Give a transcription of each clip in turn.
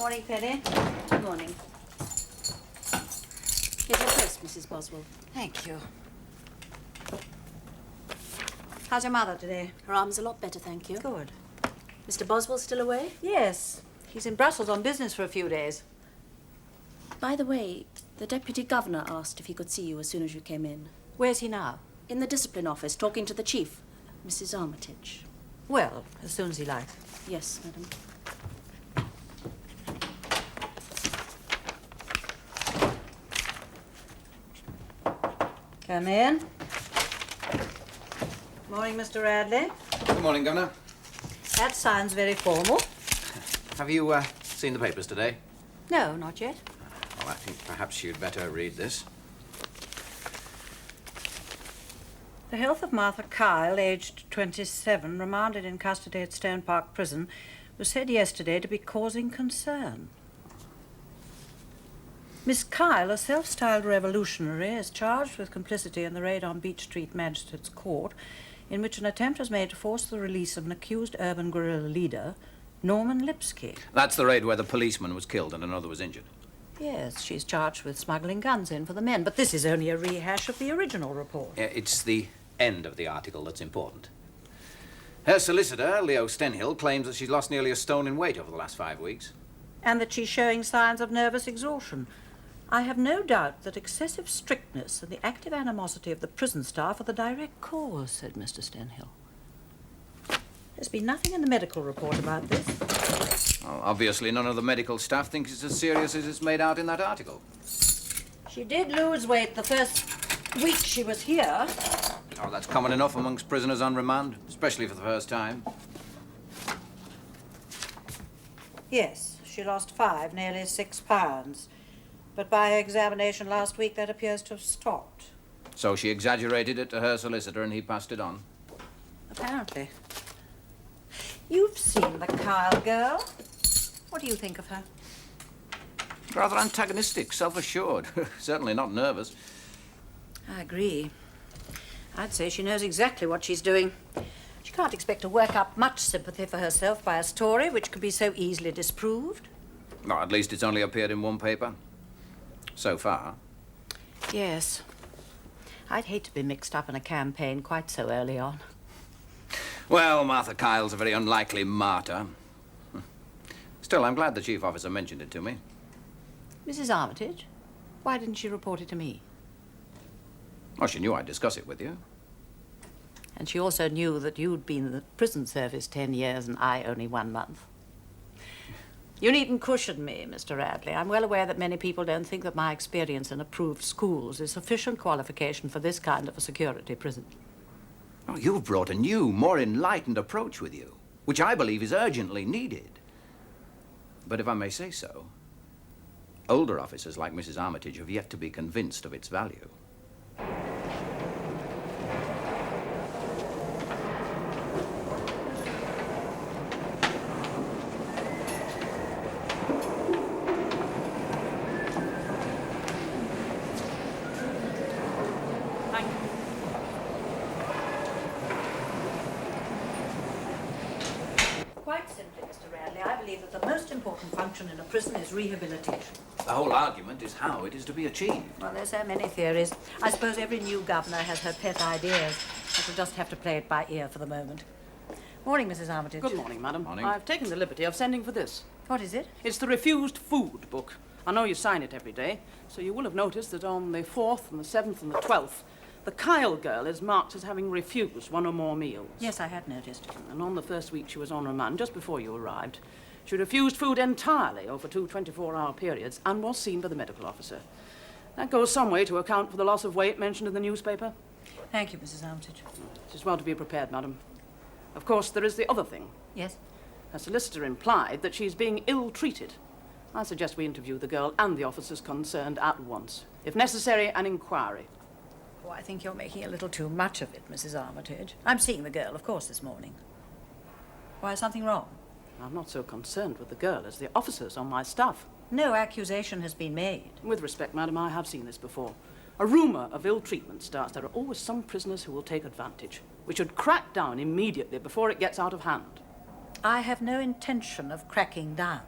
Morning, Penny. Good morning. Here's your post, Mrs. Boswell. Thank you. How's your mother today? Her arm's a lot better, thank you. Good. Mr. Boswell still away? Yes. He's in Brussels on business for a few days. By the way, the Deputy Governor asked if he could see you as soon as you came in. Where's he now? In the discipline office, talking to the chief, Mrs. Armitage. Well, as soon as he likes. Yes, madam. Come in. Morning, Mr. Radley. Good morning, Governor. That sounds very formal. Have you seen the papers today? No, not yet. Well, I think perhaps you'd better read this. The health of Martha Kyle, aged 27, remanded in custody at Stone Park Prison, was said yesterday to be causing concern. Miss Kyle, a self-styled revolutionary, is charged with complicity in the raid on Beach Street Magistrates Court, in which an attempt was made to force the release of an accused urban guerrilla leader, Norman Lipsky. That's the raid where the policeman was killed and another was injured. Yes, she's charged with smuggling guns in for the men, but this is only a rehash of the original report. It's the end of the article that's important. Her solicitor, Leo Stenhill, claims that she's lost nearly a stone in weight over the last 5 weeks. And that she's showing signs of nervous exhaustion. I have no doubt that excessive strictness and the active animosity of the prison staff are the direct cause, said Mr. Stenhill. There's been nothing in the medical report about this. Well, obviously, none of the medical staff thinks it's as serious as it's made out in that article. She did lose weight the first week she was here. Oh, that's common enough amongst prisoners on remand, especially for the first time. Yes, she lost 5, nearly 6 pounds. But by her examination last week, that appears to have stopped. So she exaggerated it to her solicitor and he passed it on. Apparently. You've seen the Kyle girl. What do you think of her? Rather antagonistic, self-assured. Certainly not nervous. I agree. I'd say she knows exactly what she's doing. She can't expect to work up much sympathy for herself by a story which can be so easily disproved. No, at least it's only appeared in one paper. So far. Yes. I'd hate to be mixed up in a campaign quite so early on. Well, Martha Kyle's a very unlikely martyr. Still, I'm glad the chief officer mentioned it to me. Mrs. Armitage? Why didn't she report it to me? Well, she knew I'd discuss it with you. And she also knew that you'd been in the prison service 10 years and I only 1 month. You needn't cushion me, Mr. Radley. I'm well aware that many people don't think that my experience in approved schools is sufficient qualification for this kind of a security prison. Oh, you've brought a new, more enlightened approach with you, which I believe is urgently needed. But if I may say so, older officers like Mrs. Armitage have yet to be convinced of its value. Quite simply, Mr. Radley, I believe that the most important function in a prison is rehabilitation. The whole argument is how it is to be achieved. Well, there's so many theories. I suppose every new governor has her pet ideas. But we'll just have to play it by ear for the moment. Morning, Mrs. Armitage. Good morning, madam. Morning. I've taken the liberty of sending for this. What is it? It's the refused food book. I know you sign it every day, so you will have noticed that on the 4th and the 7th and the 12th, the Kyle girl is marked as having refused 1 or more meals. Yes, I had noticed. And on the first week she was on remand, just before you arrived, she refused food entirely over 2 24-hour periods and was seen by the medical officer. That goes some way to account for the loss of weight mentioned in the newspaper. Thank you, Mrs. Armitage. It is well to be prepared, madam. Of course, there is the other thing. Yes? Her solicitor implied that she's being ill-treated. I suggest we interview the girl and the officers concerned at once. If necessary, an inquiry. Oh, I think you're making a little too much of it, Mrs. Armitage. I'm seeing the girl, of course, this morning. Why, is something wrong? I'm not so concerned with the girl as the officers on my staff. No accusation has been made. With respect, madam, I have seen this before. A rumour of ill treatment starts. There are always some prisoners who will take advantage. We should crack down immediately before it gets out of hand. I have no intention of cracking down.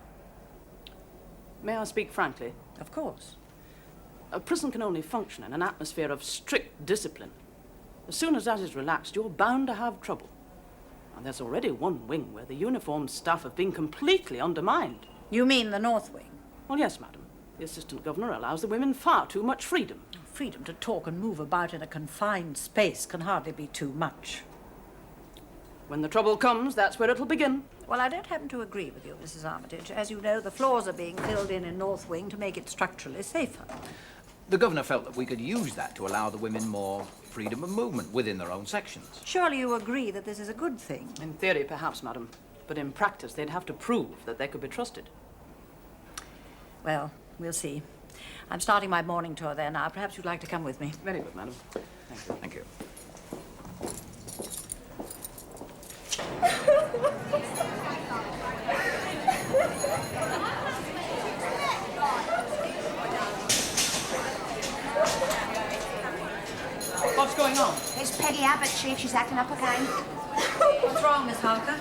May I speak frankly? Of course. A prison can only function in an atmosphere of strict discipline. As soon as that is relaxed, you're bound to have trouble. And there's already one wing where the uniformed staff have been completely undermined. You mean the North Wing? Well, yes, madam. The Assistant Governor allows the women far too much freedom. Freedom to talk and move about in a confined space can hardly be too much. When the trouble comes, that's where it'll begin. Well, I don't happen to agree with you, Mrs. Armitage. As you know, the floors are being filled in North Wing to make it structurally safer. The governor felt that we could use that to allow the women more freedom of movement within their own sections. Surely you agree that this is a good thing? In theory, perhaps, madam. But in practice, they'd have to prove that they could be trusted. Well, we'll see. I'm starting my morning tour there now. Perhaps you'd like to come with me. Very good, madam. Thank you. Thank you. What's going on? It's Peggy Abbott, Chief. She's acting up again. What's wrong, Miss Harker?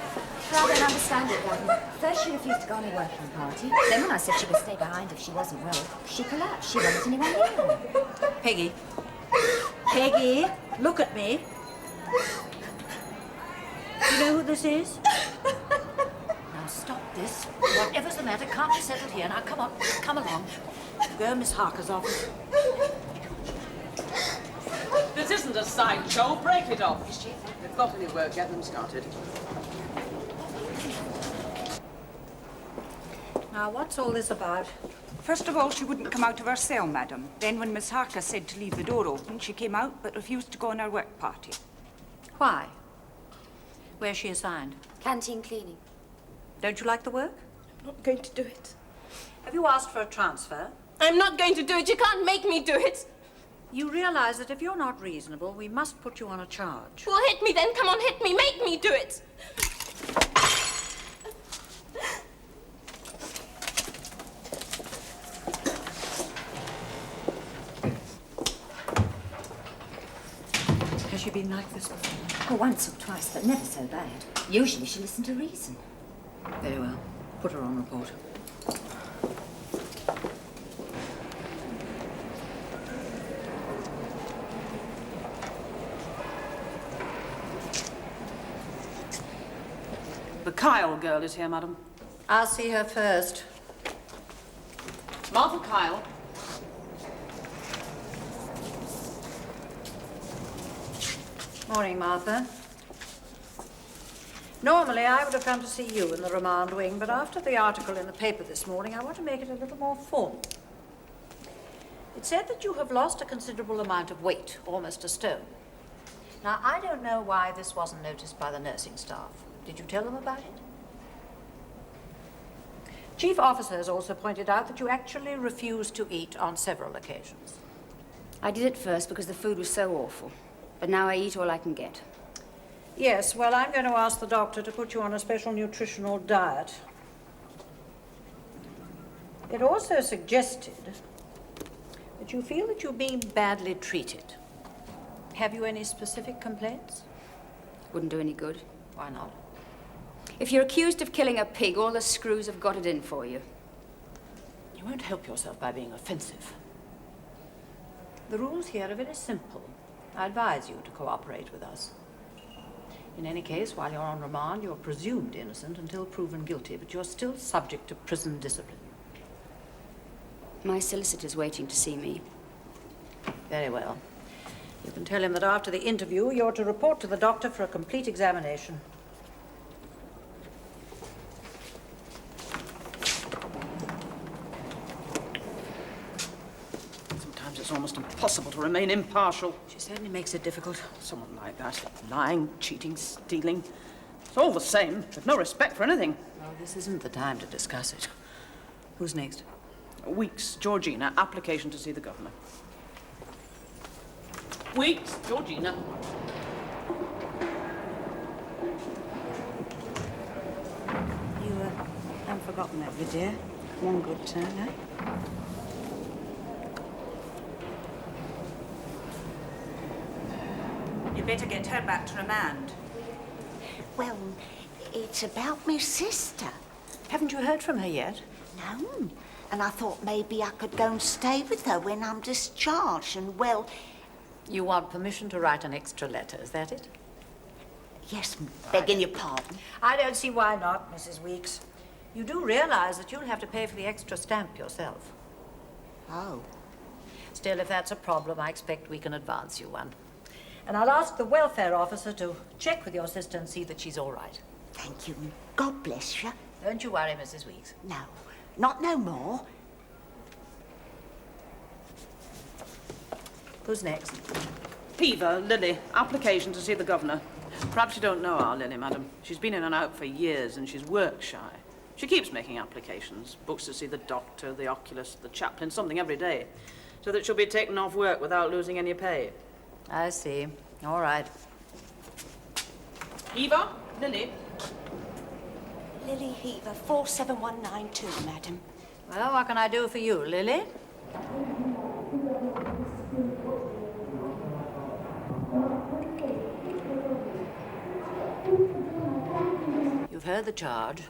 Well, I don't understand it, Governor. First she refused to go on a working party. Then when I said she could stay behind if she wasn't well, she collapsed. She wasn't anyone near. Peggy. Peggy, look at me. You know who this is? Now stop this. Whatever's the matter, can't you settle here? Now come on, come along. Go to Miss Harker's office. This isn't a sideshow. Break it off. If they've got any work, get them started. Now, what's all this about? First of all, she wouldn't come out of her cell, madam. Then when Miss Harker said to leave the door open, she came out but refused to go on her work party. Why? Where's she assigned? Canteen cleaning. Don't you like the work? I'm not going to do it. Have you asked for a transfer? I'm not going to do it. You can't make me do it. You realize that if you're not reasonable, we must put you on a charge. Well, hit me then. Come on, hit me. Make me do it. Has she been like this before? Well, once or twice, but never so bad. Usually she listened to reason. Very well. Put her on report. The Kyle girl is here, madam. I'll see her first. Martha Kyle. Morning, Martha. Normally, I would have come to see you in the remand wing, but after the article in the paper this morning, I want to make it a little more formal. It said that you have lost a considerable amount of weight, almost a stone. Now, I don't know why this wasn't noticed by the nursing staff. Did you tell them about it? Chief officers also pointed out that you actually refused to eat on several occasions. I did it first because the food was so awful. But now I eat all I can get. Yes, well, I'm going to ask the doctor to put you on a special nutritional diet. It also suggested that you feel that you're being badly treated. Have you any specific complaints? Wouldn't do any good. Why not? If you're accused of killing a pig, all the screws have got it in for you. You won't help yourself by being offensive. The rules here are very simple. I advise you to cooperate with us. In any case, while you're on remand, you're presumed innocent until proven guilty, but you're still subject to prison discipline. My solicitor's waiting to see me. Very well. You can tell him that after the interview, you're to report to the doctor for a complete examination. It's almost impossible to remain impartial. She certainly makes it difficult. Someone like that. Lying, cheating, stealing. It's all the same. With no respect for anything. Well, this isn't the time to discuss it. Who's next? Weeks, Georgina. Application to see the governor. Weeks, Georgina. You haven't forgotten that, you dear. One good turn, eh? You better get her back to remand. Well, it's about my sister. Haven't you heard from her yet? No, And I thought maybe I could go and stay with her when I'm discharged. And, well... You want permission to write an extra letter, is that it? Yes, begging your pardon. I don't see why not, Mrs. Weeks. You do realize that you'll have to pay for the extra stamp yourself. Oh. Still, if that's a problem, I expect we can advance you one. And I'll ask the welfare officer to check with your sister and see that she's all right. Thank you. God bless you. Don't you worry, Mrs. Weeks. No, not no more. Who's next? Hever, Lily, application to see the governor. Perhaps you don't know our Lily, madam. She's been in and out for years and she's work shy. She keeps making applications, books to see the doctor, the oculist, the chaplain, something every day, so that she'll be taken off work without losing any pay. I see. All right. Hever, Lily. Lily Hever, 47192, madam. Well, what can I do for you, Lily? You've heard the charge.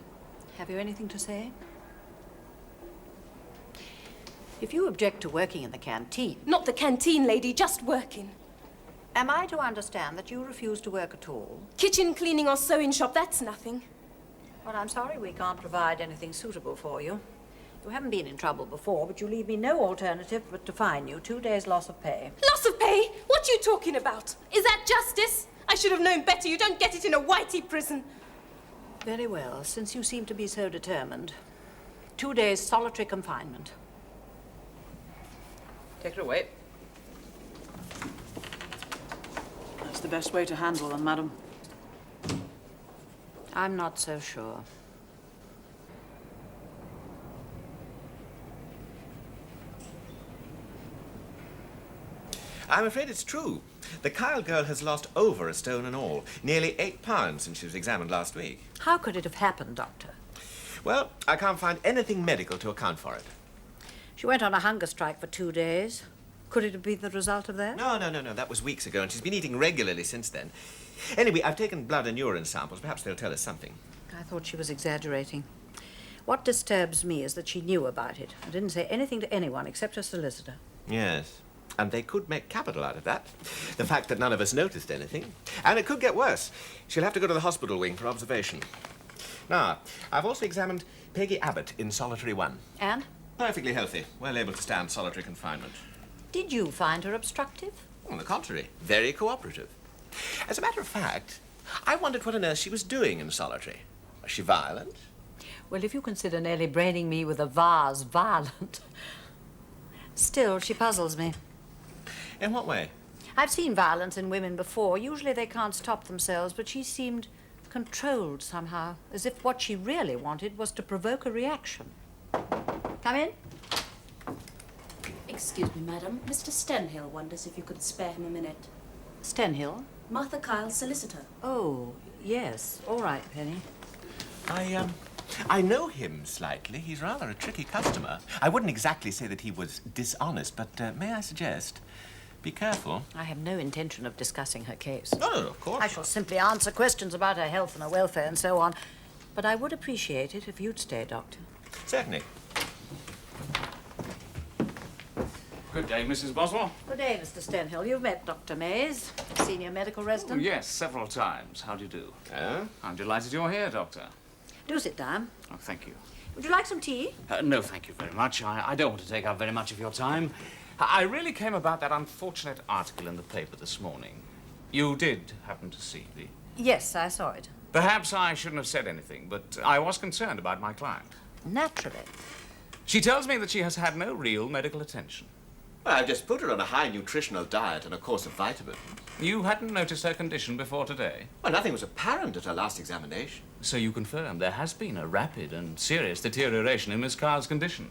Have you anything to say? If you object to working in the canteen... Not the canteen, lady, just working. Am I to understand that you refuse to work at all? Kitchen cleaning or sewing shop, that's nothing. Well, I'm sorry we can't provide anything suitable for you. You haven't been in trouble before, but you leave me no alternative but to fine you 2 days' loss of pay. Loss of pay? What are you talking about? Is that justice? I should have known better. You don't get it in a whitey prison. Very well, since you seem to be so determined. 2 days solitary confinement. Take her away. That's the best way to handle them, madam. I'm not so sure. I'm afraid it's true. The Kyle girl has lost over a stone and all. Nearly 8 pounds since she was examined last week. How could it have happened, Doctor? Well, I can't find anything medical to account for it. She went on a hunger strike for 2 days. Could it have been the result of that? No. That was weeks ago, and she's been eating regularly since then. Anyway, I've taken blood and urine samples. Perhaps they'll tell us something. I thought she was exaggerating. What disturbs me is that she knew about it and didn't say anything to anyone except her solicitor. Yes. And they could make capital out of that. The fact that none of us noticed anything. And it could get worse. She'll have to go to the hospital wing for observation. Now, I've also examined Peggy Abbott in solitary 1. And? Perfectly healthy. Well able to stand solitary confinement. Did you find her obstructive? On the contrary, very cooperative. As a matter of fact, I wondered what on earth she was doing in solitary. Was she violent? Well, if you consider nearly braining me with a vase violent. Still, she puzzles me. In what way? I've seen violence in women before. Usually they can't stop themselves, but she seemed controlled somehow, as if what she really wanted was to provoke a reaction. Come in. Excuse me, madam. Mr. Stenhill wonders if you could spare him a minute. Stenhill? Martha Kyle's solicitor. Oh, yes. All right, Penny. I know him slightly. He's rather a tricky customer. I wouldn't exactly say that he was dishonest, but may I suggest, be careful. I have no intention of discussing her case. No, of course I shall simply answer questions about her health and her welfare and so on. But I would appreciate it if you'd stay, Doctor. Certainly. Good day, Mrs. Boswell. Good day, Mr. Stenhill. You've met Dr. Mays, senior medical resident. Oh, yes, several times. How do you do? Oh? I'm delighted you're here, Doctor. Do sit down. Oh, thank you. Would you like some tea? No, thank you very much. I don't want to take up very much of your time. I really came about that unfortunate article in the paper this morning. You did happen to see the... Yes, I saw it. Perhaps I shouldn't have said anything, but I was concerned about my client. Naturally. She tells me that she has had no real medical attention. Well, I've just put her on a high nutritional diet and a course of vitamins. You hadn't noticed her condition before today? Well, nothing was apparent at her last examination. So you confirm there has been a rapid and serious deterioration in Miss Kyle's condition?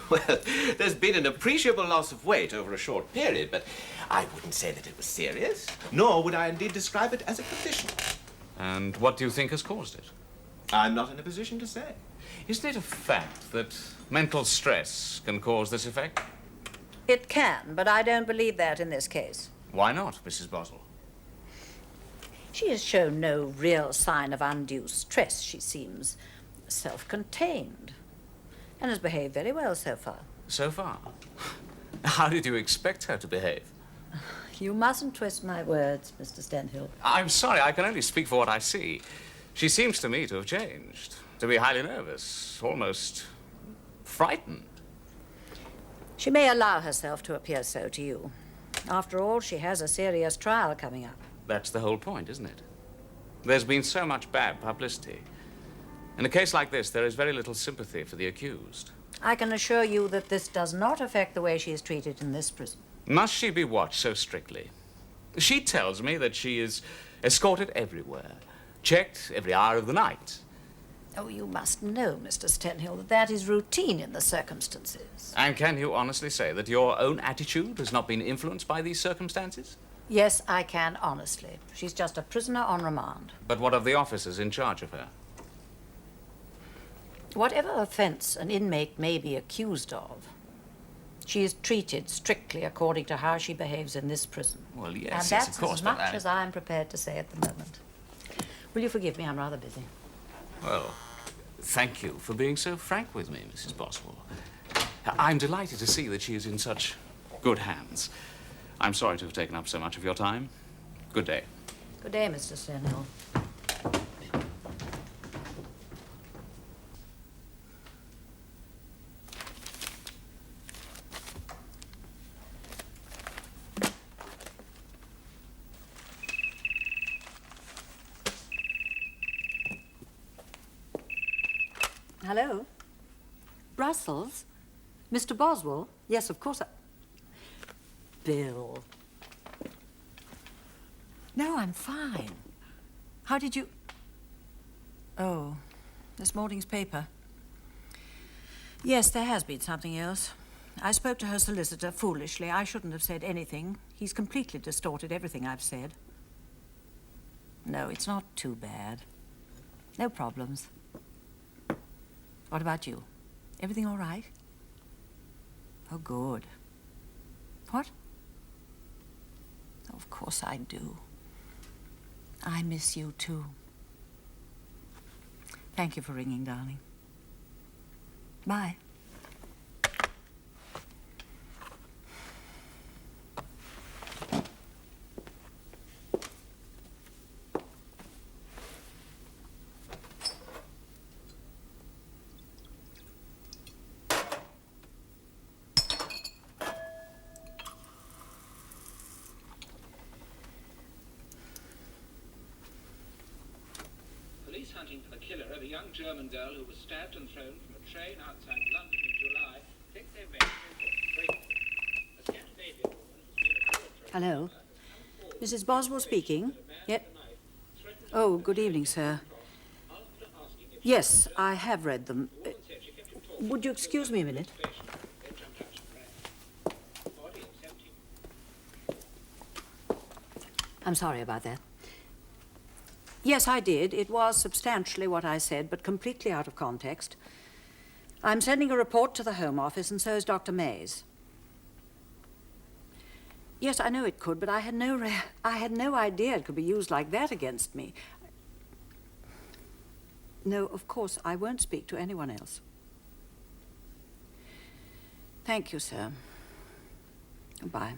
Well, there's been an appreciable loss of weight over a short period, but I wouldn't say that it was serious, nor would I indeed describe it as a condition. And what do you think has caused it? I'm not in a position to say. Isn't it a fact that mental stress can cause this effect? It can, but I don't believe that in this case. Why not, Mrs. Boswell? She has shown no real sign of undue stress. She seems self-contained. And has behaved very well so far. So far? How did you expect her to behave? You mustn't twist my words, Mr. Stenhill. I'm sorry, I can only speak for what I see. She seems to me to have changed, to be highly nervous, almost frightened. She may allow herself to appear so to you. After all, she has a serious trial coming up. That's the whole point, isn't it? There's been so much bad publicity. In a case like this, there is very little sympathy for the accused. I can assure you that this does not affect the way she is treated in this prison. Must she be watched so strictly? She tells me that she is escorted everywhere, checked every hour of the night. Oh, you must know, Mr. Stenhill, that that is routine in the circumstances. And can you honestly say that your own attitude has not been influenced by these circumstances? Yes, I can, honestly. She's just a prisoner on remand. But what of the officers in charge of her? Whatever offense an inmate may be accused of, she is treated strictly according to how she behaves in this prison. Well, yes, and yes, that's of course, as much but as I'm prepared to say at the moment. Will you forgive me? I'm rather busy. Well, thank you for being so frank with me, Mrs. Boswell. I'm delighted to see that she is in such good hands. I'm sorry to have taken up so much of your time. Good day. Good day, Mr. Stenhill. Hello? Brussels? Mr. Boswell? Yes, of course. Bill. No, I'm fine. How did you... Oh, this morning's paper. Yes, there has been something else. I spoke to her solicitor foolishly. I shouldn't have said anything. He's completely distorted everything I've said. No, it's not too bad. No problems. What about you? Everything all right? Oh, good. What? Oh, of course I do. I miss you, too. Thank you for ringing, darling. Bye. Police hunting for the killer of a young German girl who was stabbed and thrown from a train outside London in July think they may a Scandinavian woman who's been a portrait. Hello. Mrs. Boswell speaking. Yep. Oh, good evening, sir. Yes, I have read them. Would you excuse me a minute? I'm sorry about that. Yes, I did. It was substantially what I said, but completely out of context. I'm sending a report to the Home Office, and so is Dr. Mays. Yes, I know it could, but I had no idea it could be used like that against me. No, of course, I won't speak to anyone else. Thank you, sir. Goodbye.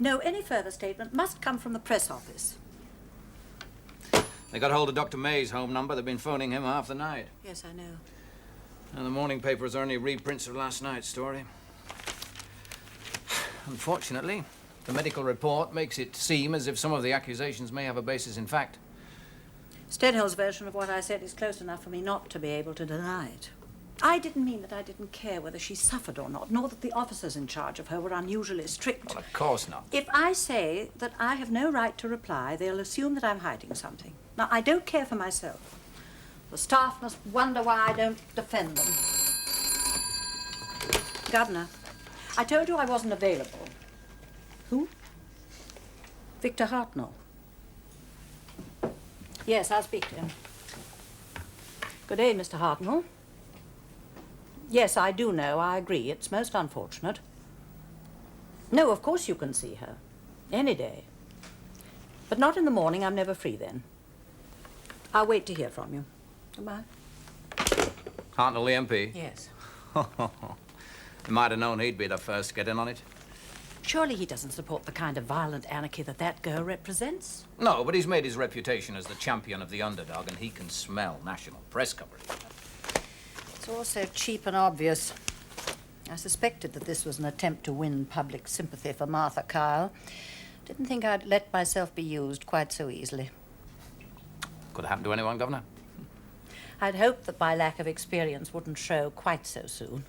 No, any further statement must come from the press office. They got hold of Dr. May's home number. They've been phoning him half the night. Yes, I know. And the morning papers are only reprints of last night's story. Unfortunately, the medical report makes it seem as if some of the accusations may have a basis in fact. Stenhill's version of what I said is close enough for me not to be able to deny it. I didn't mean that I didn't care whether she suffered or not, nor that the officers in charge of her were unusually strict. Well, of course not. If I say that I have no right to reply, they'll assume that I'm hiding something. Now, I don't care for myself. The staff must wonder why I don't defend them. Governor, I told you I wasn't available. Who? Victor Hartnoll. Yes, I'll speak to him. Good day, Mr. Hartnoll. Yes, I do know. I agree. It's most unfortunate. No, of course you can see her. Any day. But not in the morning. I'm never free then. I'll wait to hear from you. Goodbye. Hartnoll, the MP? Yes. You might have known he'd be the first to get in on it. Surely he doesn't support the kind of violent anarchy that girl represents? No, but he's made his reputation as the champion of the underdog, and he can smell national press coverage. It's all so cheap and obvious. I suspected that this was an attempt to win public sympathy for Martha Kyle. Didn't think I'd let myself be used quite so easily. Could have happened to anyone, Governor. I'd hoped that my lack of experience wouldn't show quite so soon.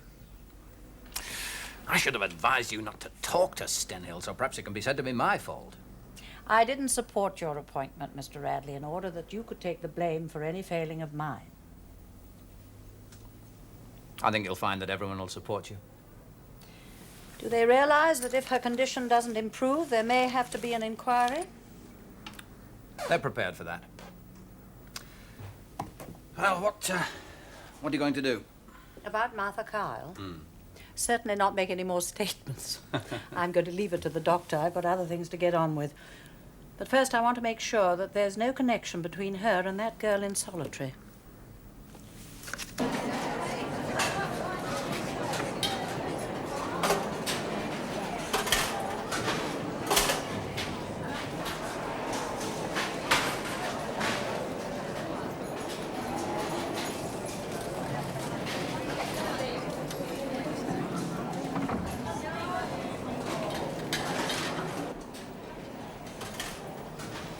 I should have advised you not to talk to Stenhill, so perhaps it can be said to be my fault. I didn't support your appointment, Mr. Radley, in order that you could take the blame for any failing of mine. I think you'll find that everyone will support you. Do they realize that if her condition doesn't improve, there may have to be an inquiry? They're prepared for that. Well, what are you going to do? About Martha Kyle? Certainly not make any more statements. I'm going to leave it to the doctor. I've got other things to get on with. But first I want to make sure that there's no connection between her and that girl in solitary.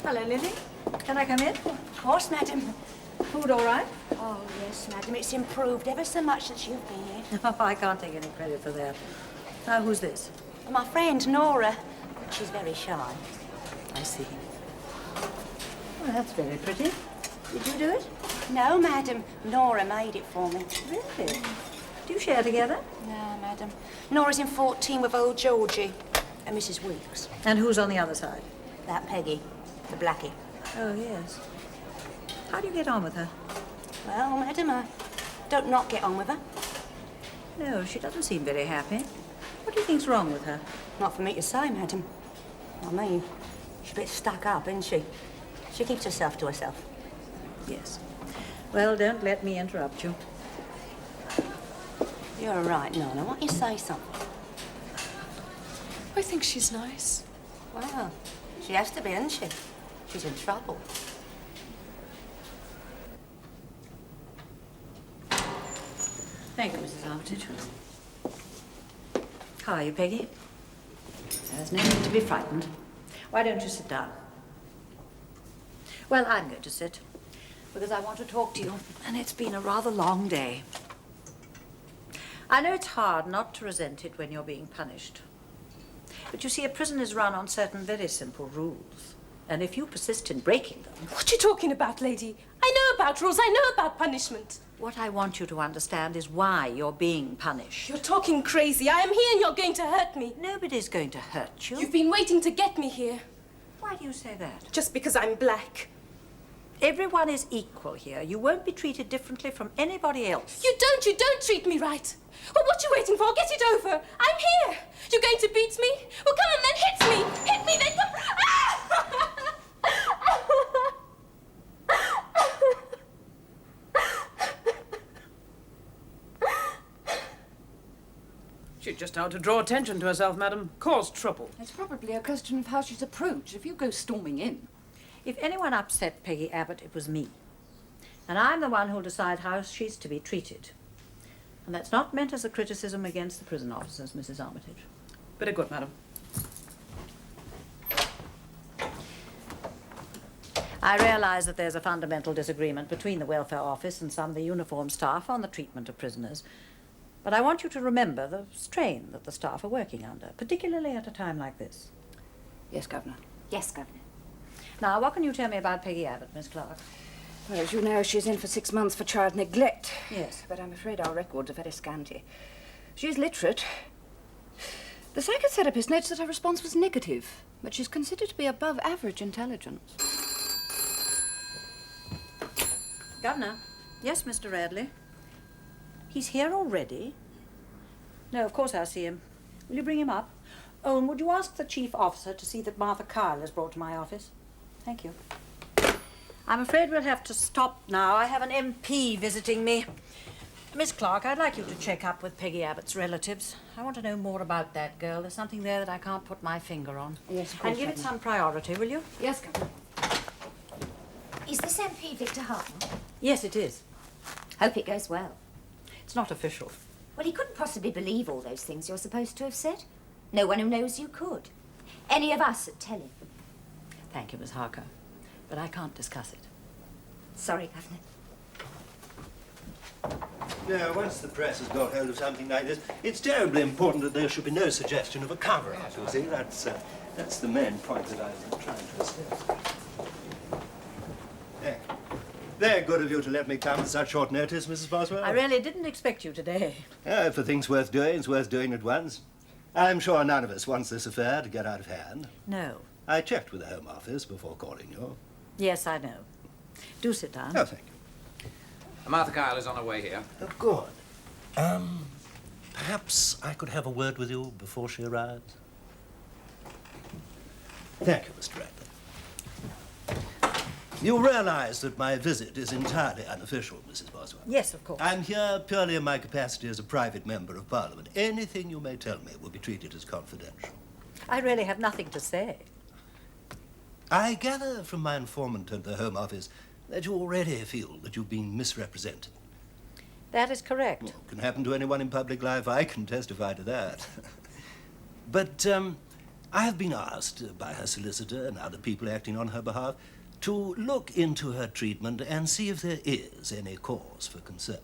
Hello, Lily. Can I come in? Of course, madam. Food all right? Oh, yes, madam. It's improved ever so much since you've been here. No, I can't take any credit for that. Now, who's this? My friend, Norah. She's very shy. I see. Well, that's very pretty. Did you do it? No, madam. Norah made it for me. Really? Do you share together? No, madam. Norah's in 14 with old Georgie and Mrs. Weeks. And who's on the other side? That Peggy, the blackie. Oh, yes. How do you get on with her? Well, madam, I don't not get on with her. No, she doesn't seem very happy. What do you think's wrong with her? Not for me to say, madam. I mean, she's a bit stuck up, isn't she? She keeps herself to herself. Yes. Well, don't let me interrupt you. You're right, Nonna. Why don't you say something? I think she's nice. Well, she has to be, isn't she? She's in trouble. Thank you, Mrs. Armitage. How are you, Peggy? There's no need to be frightened. Why don't you sit down? Well, I'm going to sit, because I want to talk to you, and it's been a rather long day. I know it's hard not to resent it when you're being punished. But you see, a prison is run on certain very simple rules. And if you persist in breaking them... What are you talking about, lady? I know about rules. I know about punishment. What I want you to understand is why you're being punished. You're talking crazy. I am here and you're going to hurt me. Nobody's going to hurt you. You've been waiting to get me here. Why do you say that? Just because I'm black. Everyone is equal here. You won't be treated differently from anybody else. You don't treat me right. Well, what are you waiting for? Get it over. I'm here. You're going to beat me? Well, come on then, hit me. Hit me, then come... Ah! She's just out to draw attention to herself, madam. Cause trouble. It's probably a question of how she's approached. If you go storming in... If anyone upset Peggy Abbott, it was me. And I'm the one who'll decide how she's to be treated. And that's not meant as a criticism against the prison officers, Mrs. Armitage. Very good, madam. I realize that there's a fundamental disagreement between the welfare office and some of the uniformed staff on the treatment of prisoners. But I want you to remember the strain that the staff are working under, particularly at a time like this. Yes, Governor. Yes, Governor. Now, what can you tell me about Peggy Abbott, Miss Clarke? Well, as you know, she's in for 6 months for child neglect. Yes. But I'm afraid our records are very scanty. She's literate. The psychotherapist notes that her response was negative, but she's considered to be above average intelligence. Governor. Yes, Mr. Radley. He's here already? No, of course I'll see him. Will you bring him up? Oh, and would you ask the chief officer to see that Martha Kyle is brought to my office? Thank you. I'm afraid we'll have to stop now. I have an MP visiting me. Miss Clarke, I'd like you to check up with Peggy Abbott's relatives. I want to know more about that girl. There's something there that I can't put my finger on. Yes, of course. And give it some priority, will you? Yes, Governor. Is this MP Victor Hartnoll? Yes, it is. Hope it goes well. It's not official. Well, he couldn't possibly believe all those things you're supposed to have said. No one who knows you could. Any of us would tell him. Thank you, Miss Harker. But I can't discuss it. Sorry, Governor. Now, once the press has got hold of something like this, it's terribly important that there should be no suggestion of a cover-up, you see. That's the main point that I'm trying to assess. There. Very good of you to let me come at such short notice, Mrs. Boswell. I really didn't expect you today. For things worth doing, it's worth doing at once. I'm sure none of us wants this affair to get out of hand. No. I checked with the Home Office before calling you. Yes, I know. Do sit down. Oh, thank you. Martha Kyle is on her way here. Oh, good. Perhaps I could have a word with you before she arrives? Thank you, Mr. Radley. You realize that my visit is entirely unofficial, Mrs. Boswell? Yes, of course. I'm here purely in my capacity as a private member of Parliament. Anything you may tell me will be treated as confidential. I really have nothing to say. I gather from my informant at the Home Office that you already feel that you've been misrepresented. That is correct. Well, it can happen to anyone in public life. I can testify to that. But I have been asked by her solicitor and other people acting on her behalf to look into her treatment and see if there is any cause for concern.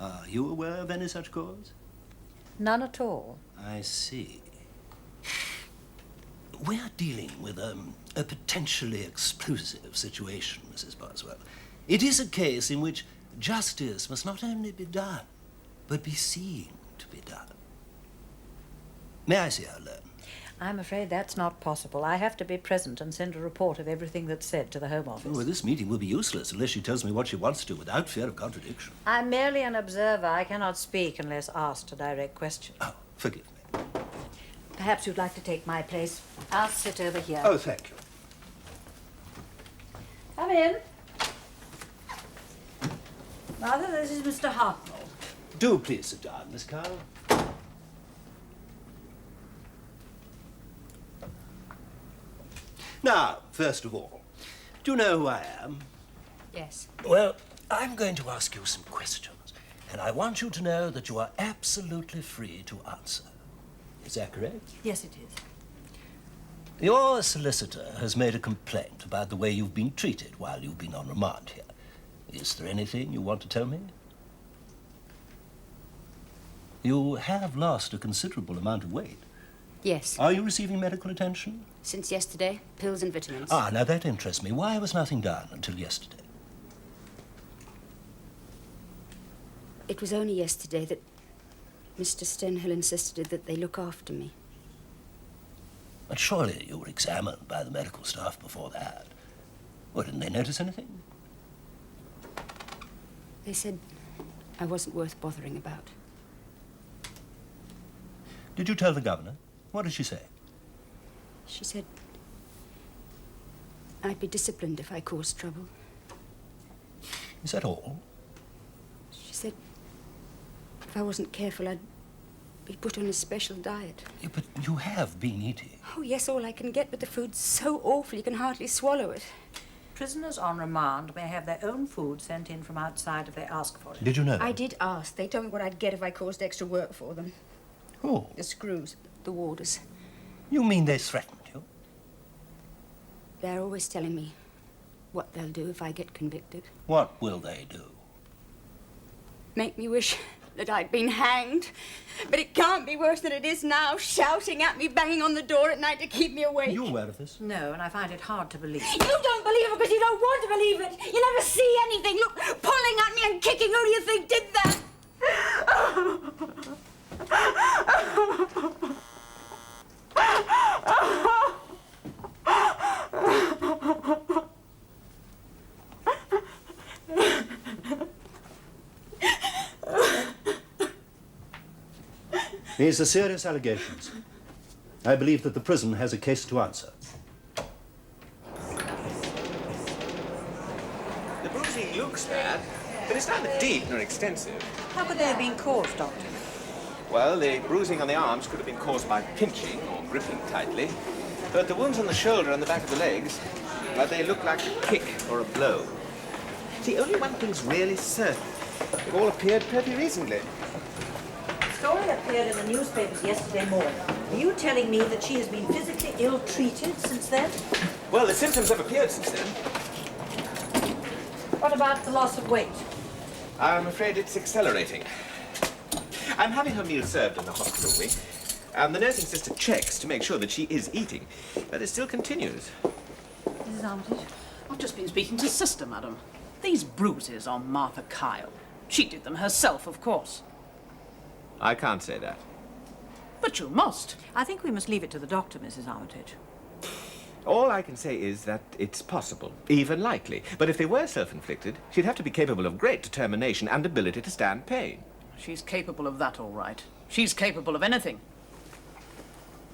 Are you aware of any such cause? None at all. I see. We're dealing with a potentially explosive situation, Mrs. Boswell. It is a case in which justice must not only be done, but be seen to be done. May I see her alone? I'm afraid that's not possible. I have to be present and send a report of everything that's said to the Home Office. Well, this meeting will be useless unless she tells me what she wants to without fear of contradiction. I'm merely an observer. I cannot speak unless asked a direct question. Oh, forgive me. Perhaps you'd like to take my place. I'll sit over here. Oh, thank you. Come in. Mother, this is Mr. Hartnoll. Do please sit down, Miss Kyle. Now, first of all, do you know who I am? Yes. Well, I'm going to ask you some questions, and I want you to know that you are absolutely free to answer. Is that correct? Yes, it is. Your solicitor has made a complaint about the way you've been treated while you've been on remand here. Is there anything you want to tell me? You have lost a considerable amount of weight. Yes. Are you receiving medical attention? Since yesterday, pills and vitamins. Ah, now that interests me. Why was nothing done until yesterday? It was only yesterday that Mr. Stenhill insisted that they look after me. But surely you were examined by the medical staff before that. Well, didn't they notice anything? They said I wasn't worth bothering about. Did you tell the governor? What did she say? She said I'd be disciplined if I caused trouble. Is that all? She said if I wasn't careful, I'd be put on a special diet. Yeah, but you have been eating. Oh, yes, all I can get, but the food's so awful you can hardly swallow it. Prisoners on remand may have their own food sent in from outside if they ask for it. Did you know? I did ask. They told me what I'd get if I caused extra work for them. Who? The screws, the warders. You mean they threatened you? They're always telling me what they'll do if I get convicted. What will they do? Make me wish that I'd been hanged. But it can't be worse than it is now, shouting at me, banging on the door at night to keep me awake. Are you aware of this? No, and I find it hard to believe. You don't believe it because you don't want to believe it. You never see anything. Look, pulling at me and kicking. Who do you think did that? These are serious allegations. I believe that the prison has a case to answer. The bruising looks bad, but it's neither deep nor extensive. How could they have been caused, Doctor? Well, the bruising on the arms could have been caused by pinching or gripping tightly, but the wounds on the shoulder and the back of the legs, well, they look like a kick or a blow. See, only one thing's really certain. They've all appeared pretty recently. The story appeared in the newspapers yesterday morning. Are you telling me that she has been physically ill-treated since then? Well, the symptoms have appeared since then. What about the loss of weight? I'm afraid it's accelerating. I'm having her meal served in the hospital wing, and the nursing sister checks to make sure that she is eating, but it still continues. Mrs. Armitage? I've just been speaking to Sister, madam. These bruises on Martha Kyle. She did them herself, of course. I can't say that. But you must. I think we must leave it to the doctor, Mrs. Armitage. All I can say is that it's possible, even likely. But if they were self-inflicted, she'd have to be capable of great determination and ability to stand pain. She's capable of that, all right. She's capable of anything.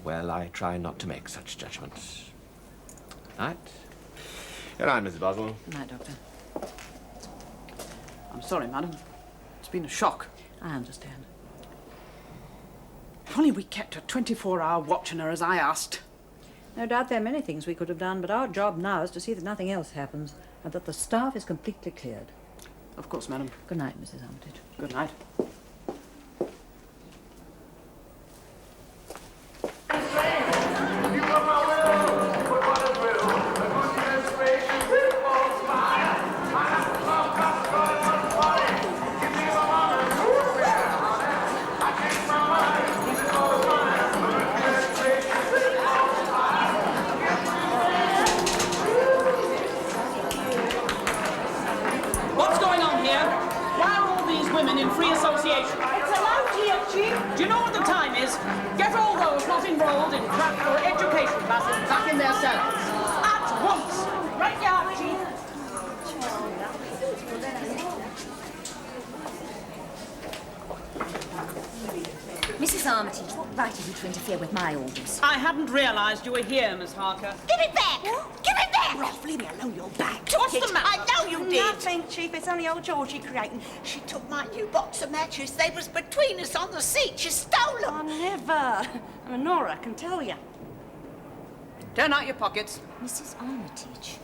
Well, I try not to make such judgments. Night. Good night, Mrs. Boswell. Good night, Doctor. I'm sorry, madam. It's been a shock. I understand. If only we kept a 24-hour watch on her as I asked. No doubt there are many things we could have done, but our job now is to see that nothing else happens and that the staff is completely cleared. Of course, madam. Good night, Mrs. Armitage. Good night. In free association. It's allowed here, Chief. Do you know what the time is? Get all those not enrolled in craft or education classes back in their cells. At once. Right you are, Chief. Mrs. Armitage, what right have you to interfere with my orders? I hadn't realised you were here, Miss Harker. Give it back! Give it back! Ralph, leave me alone, you're back. What's the matter? I know you did. Nothing, Chief. It's only old Georgie creating. She took my new box of matches. They was between us on the seat. She stole them. Oh, never. I mean, Norah can tell you. Turn out your pockets. Mrs. Armitage.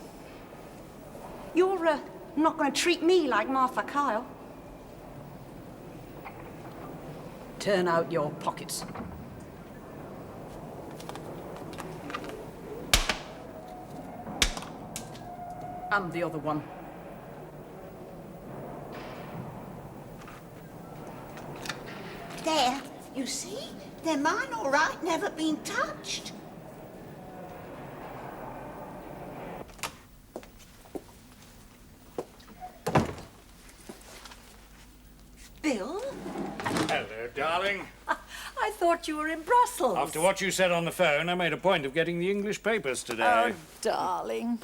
You're not going to treat me like Martha Kyle. Turn out your pockets. And the other one. There, you see? They're mine, all right. Never been touched. Bill? Hello, darling. I thought you were in Brussels. After what you said on the phone, I made a point of getting the English papers today. Oh, darling.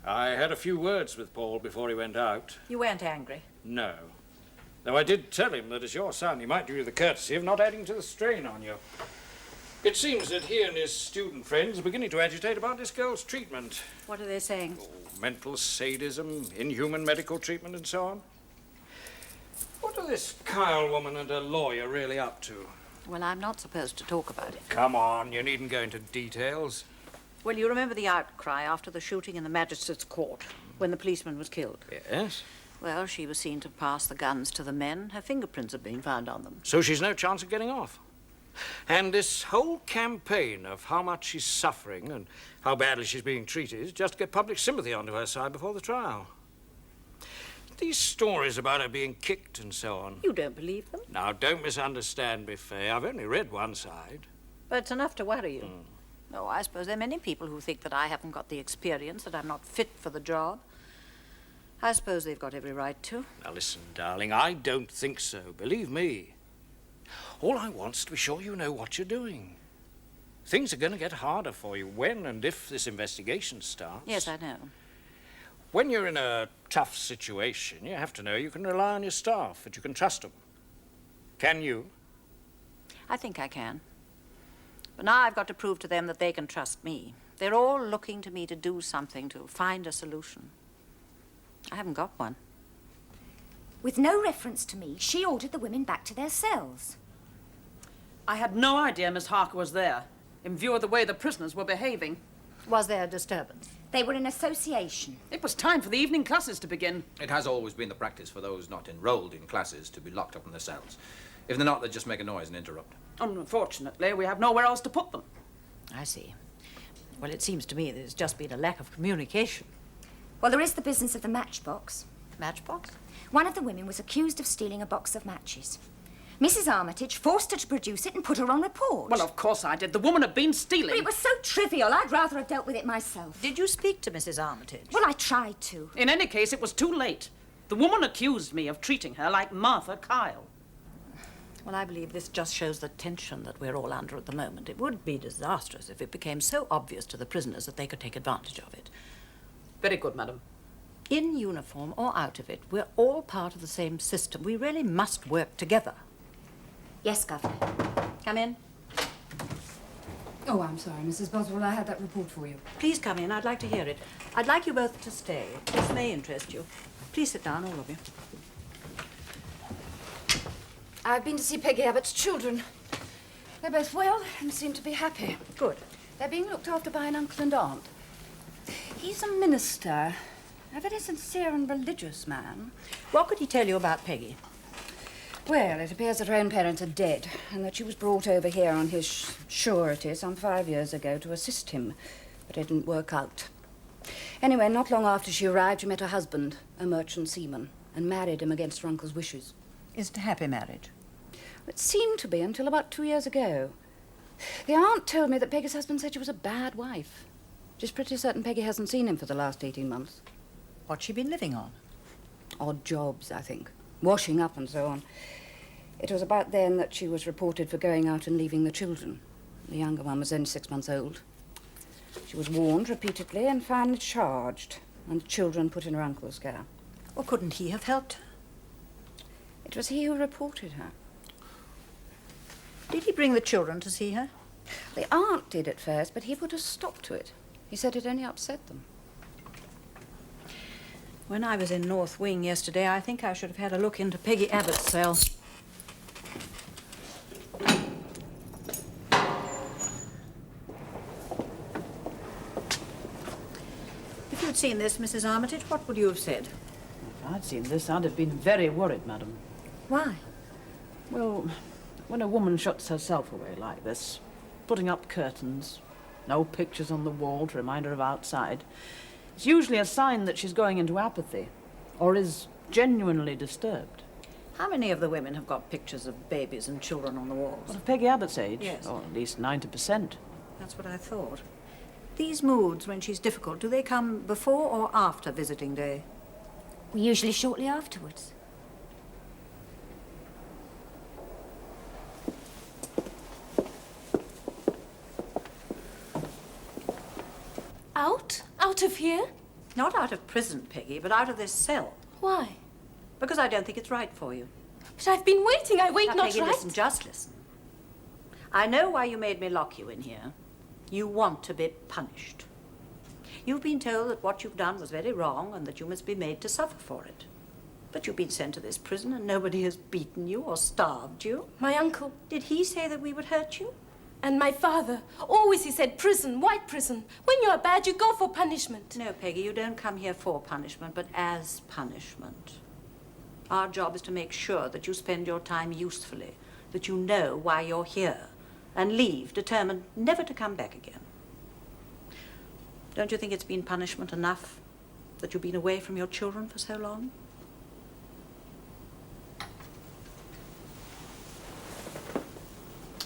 I had a few words with Paul before he went out. You weren't angry? No. Though I did tell him that as your son, he might do you the courtesy of not adding to the strain on you. It seems that he and his student friends are beginning to agitate about this girl's treatment. What are they saying? Mental sadism, inhuman medical treatment, and so on. What are this Kyle woman and her lawyer really up to? Well, I'm not supposed to talk about it. Come on, you needn't go into details. Well, you remember the outcry after the shooting in the magistrate's court, when the policeman was killed? Yes. Well, she was seen to pass the guns to the men. Her fingerprints have been found on them. So she's no chance of getting off. And this whole campaign of how much she's suffering and how badly she's being treated just to get public sympathy onto her side before the trial. These stories about her being kicked and so on. You don't believe them? Now, don't misunderstand me, Faye. I've only read one side. But it's enough to worry you. Oh, I suppose there are many people who think that I haven't got the experience, that I'm not fit for the job. I suppose they've got every right to. Now listen, darling, I don't think so. Believe me. All I want's to be sure you know what you're doing. Things are going to get harder for you when and if this investigation starts. Yes, I know. When you're in a tough situation, you have to know you can rely on your staff, that you can trust them. Can you? I think I can. But now I've got to prove to them that they can trust me. They're all looking to me to do something, to find a solution. I haven't got one. With no reference to me, she ordered the women back to their cells. I had no idea Miss Harker was there, in view of the way the prisoners were behaving. Was there a disturbance? They were in association. It was time for the evening classes to begin. It has always been the practice for those not enrolled in classes to be locked up in their cells. If they're not, they just make a noise and interrupt. Unfortunately, we have nowhere else to put them. I see. Well, it seems to me there's just been a lack of communication. Well, there is the business of the matchbox. Matchbox? One of the women was accused of stealing a box of matches. Mrs. Armitage forced her to produce it and put her on report. Well, of course I did. The woman had been stealing. But it was so trivial, I'd rather have dealt with it myself. Did you speak to Mrs. Armitage? Well, I tried to. In any case, it was too late. The woman accused me of treating her like Martha Kyle. Well, I believe this just shows the tension that we're all under at the moment. It would be disastrous if it became so obvious to the prisoners that they could take advantage of it. Very good, madam. In uniform or out of it, we're all part of the same system. We really must work together. Yes, Governor. Come in. Oh, I'm sorry, Mrs. Boswell. I had that report for you. Please come in. I'd like to hear it. I'd like you both to stay. This may interest you. Please sit down, all of you. I've been to see Peggy Abbott's children. They're both well and seem to be happy. Good. They're being looked after by an uncle and aunt. He's a minister, a very sincere and religious man. What could he tell you about Peggy? Well, it appears that her own parents are dead and that she was brought over here on his surety some 5 years ago to assist him, but it didn't work out. Anyway, not long after she arrived, she met her husband, a merchant seaman, and married him against her uncle's wishes. Is it a happy marriage? It seemed to be until about 2 years ago. The aunt told me that Peggy's husband said she was a bad wife. She's pretty certain Peggy hasn't seen him for the last 18 months. What's she been living on? Odd jobs, I think. Washing up and so on. It was about then that she was reported for going out and leaving the children. The younger one was only 6 months old. She was warned repeatedly and finally charged, and the children put in her uncle's care. Well, couldn't he have helped her? It was he who reported her. Did he bring the children to see her? The aunt did at first, but he put a stop to it. He said it only upset them. When I was in North Wing yesterday, I think I should have had a look into Peggy Abbott's cell. If you'd seen this, Mrs. Armitage, what would you have said? If I'd seen this, I'd have been very worried, madam. Why? Well, when a woman shuts herself away like this, putting up curtains, no pictures on the wall to remind her of outside, it's usually a sign that she's going into apathy or is genuinely disturbed. How many of the women have got pictures of babies and children on the walls? What, of Peggy Abbott's age? Yes. Or at least 90%. That's what I thought. These moods, when she's difficult, do they come before or after visiting day? Well, usually shortly afterwards. Out? Out of here? Not out of prison, Peggy, but out of this cell. Why? Because I don't think it's right for you. But I've been waiting. I wait Now, not Peggy, right. listen, just listen. I know why you made me lock you in here. You want to be punished. You've been told that what you've done was very wrong and that you must be made to suffer for it. But you've been sent to this prison and nobody has beaten you or starved you. My uncle. Did he say that we would hurt you? And my father. Always he said prison, white prison. When you're bad, you go for punishment. No, Peggy, you don't come here for punishment, but as punishment. Our job is to make sure that you spend your time usefully, that you know why you're here, and leave determined never to come back again. Don't you think it's been punishment enough that you've been away from your children for so long?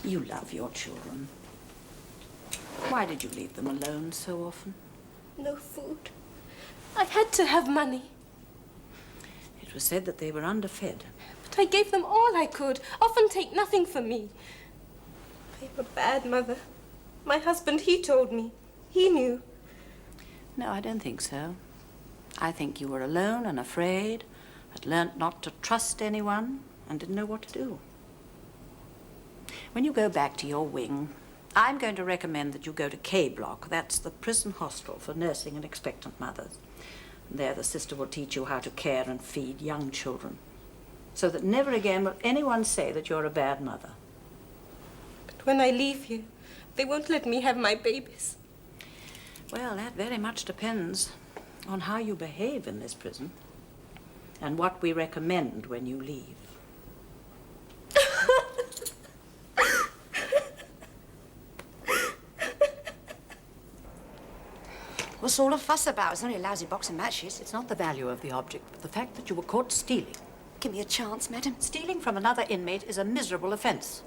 You love your children. Why did you leave them alone so often? No food. I've had to have money. was said that they were underfed. But I gave them all I could. Often take nothing from me. I'm a bad mother. My husband, he told me. He knew. No, I don't think so. I think you were alone and afraid, had learnt not to trust anyone, and didn't know what to do. When you go back to your wing, I'm going to recommend that you go to K Block. That's the prison hostel for nursing and expectant mothers. There the sister will teach you how to care and feed young children, so that never again will anyone say that you're a bad mother. But when I leave here, they won't let me have my babies. Well, that very much depends on how you behave in this prison and what we recommend when you leave. What's all the fuss about? It's only a lousy box of matches. It's not the value of the object, but the fact that you were caught stealing. Give me a chance, madam. Stealing from another inmate is a miserable offence.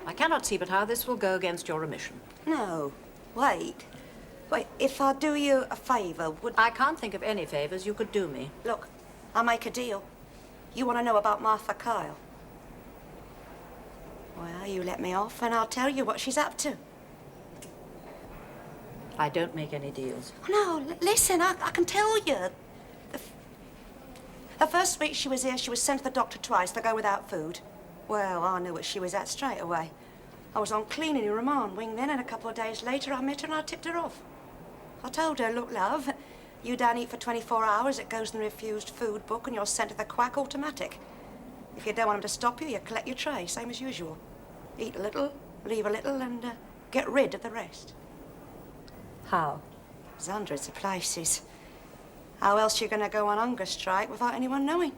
I cannot see but how this will go against your remission. No. Wait. Wait, if I do you a favour, would... I can't think of any favours you could do me. Look, I'll make a deal. You want to know about Martha Kyle? Well, you let me off and I'll tell you what she's up to. I don't make any deals. No, listen, I can tell you. The first week she was here, she was sent to the doctor twice to go without food. Well, I knew what she was at straight away. I was on cleaning in remand wing then, and a couple of days later I met her and I tipped her off. I told her, look, love, you don't eat for 24 hours, it goes in the refused food book and you're sent to the quack automatic. If you don't want them to stop you, you collect your tray, same as usual. Eat a little, leave a little, and get rid of the rest. How? There's hundreds of places. How else are you going to go on hunger strike without anyone knowing?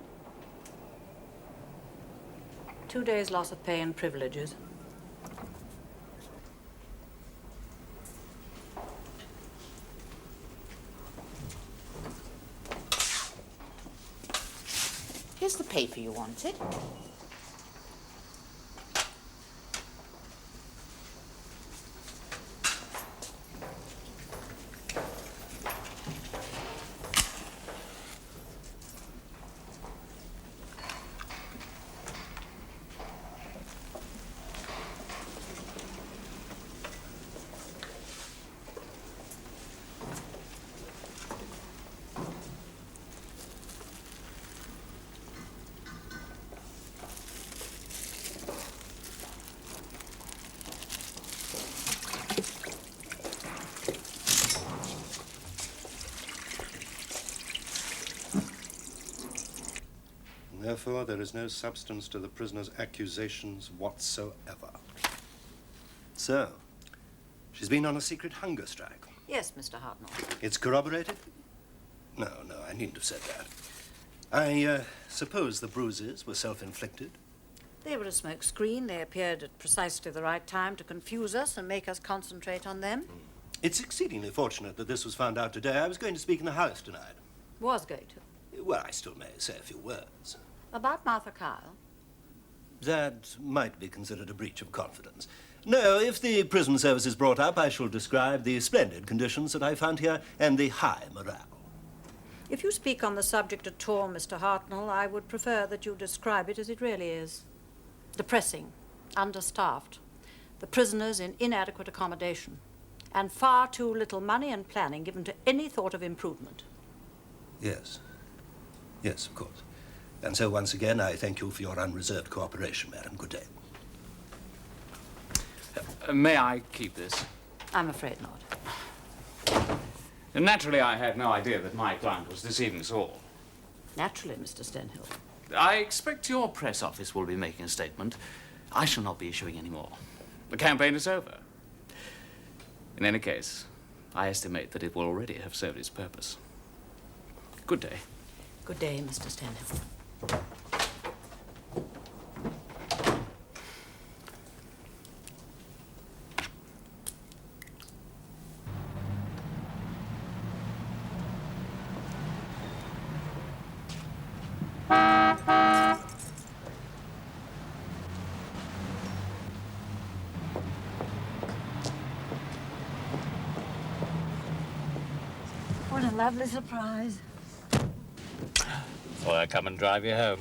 2 days loss of pay and privileges. Here's the paper you wanted. Therefore, there is no substance to the prisoner's accusations whatsoever. So, she's been on a secret hunger strike. Yes, Mr. Hartnoll. It's corroborated? No, I needn't have said that. I suppose the bruises were self-inflicted? They were a smoke screen. They appeared at precisely the right time to confuse us and make us concentrate on them. It's exceedingly fortunate that this was found out today. I was going to speak in the House tonight. Was going to. Well, I still may say a few words. About Martha Kyle? That might be considered a breach of confidence. No, if the prison service is brought up, I shall describe the splendid conditions that I found here and the high morale. If you speak on the subject at all, Mr. Hartnoll, I would prefer that you describe it as it really is. Depressing, understaffed, the prisoners in inadequate accommodation, and far too little money and planning given to any thought of improvement. Yes. Yes, of course. And so once again, I thank you for your unreserved cooperation, madam. Good day. May I keep this? I'm afraid not. Naturally, I had no idea that my client was deceiving us all. Naturally, Mr. Stenhill. I expect your press office will be making a statement. I shall not be issuing any more. The campaign is over. In any case, I estimate that it will already have served its purpose. Good day. Good day, Mr. Stenhill. What a lovely surprise. Thought I'd come and drive you home.